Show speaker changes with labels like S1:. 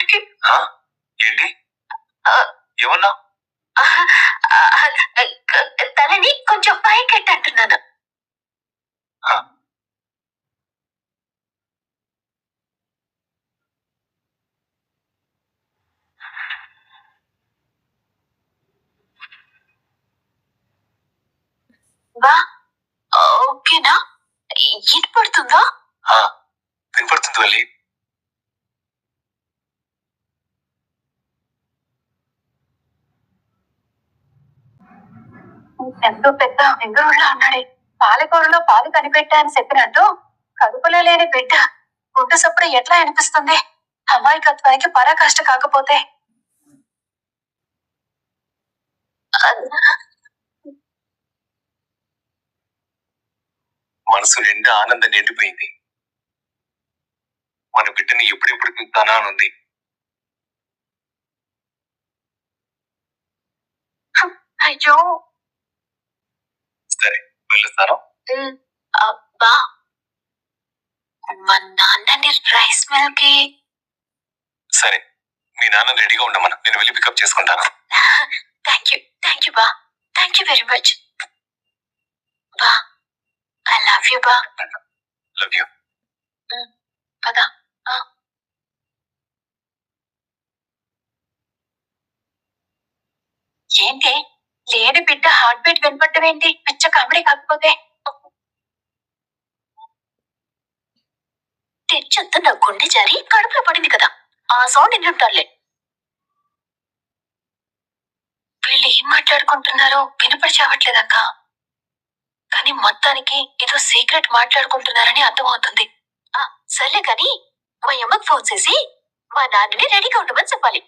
S1: కాసేపటికి ఏంటి ఏమన్నా తలని కొంచెం పైకెట్టంటున్నాను. బా ఓకేనా? వినపడుతుందా? వినపడుతుంది వెళ్ళి. ఎంతో పెద్ద విగ్రహంలా ఉన్నాడే. పాలకూరలో పాలు కనిపెట్టా అని చెప్పినట్టు కడుపులో లేని బిడ్డ గుడ్డు సప్పుడు ఎట్లా అనిపిస్తుంది? అమాయకత్వానికి పరాకాష్ట కాకపోతే. మనసు నిండా ఆనందం నిండిపోయింది. మన బిడ్డని ఎప్పుడెప్పుడు చూస్తానా అనుంది. అయ్యో సరే వెళ్ళొస్తాను. అబ్బా మా నాన్నని రైస్ మిల్ కి. సరే మీ నాన్న రెడీగా ఉండమను, నేను వెళ్ళి పికప్ చేసుకుంటాను. థ్యాంక్ యూ బా. థ్యాంక్ యూ వెరీ మచ్ బా. ఐ లవ్ యూ బా. Love you. పదా. ఏంటి లేని బిడ్డ హార్ట్ బీట్ వినపడటం ఏంటి? పిచ్చ కామెడీ కాకపోతే. తెచ్చొద్దు, నా గుండె జారి కడుపులో పడింది కదా, ఆ సౌండ్ వింటుంటారులే. వీళ్ళు ఏం మాట్లాడుకుంటున్నారో వినపడి చావట్లేదక్క. కానీ మొత్తానికి ఏదో సీక్రెట్ మాట్లాడుకుంటున్నారని అర్థమవుతుంది. సర్లే కానీ మా అమ్మకు ఫోన్ చేసి మా నాన్నని రెడీగా ఉండమని చెప్పాలి.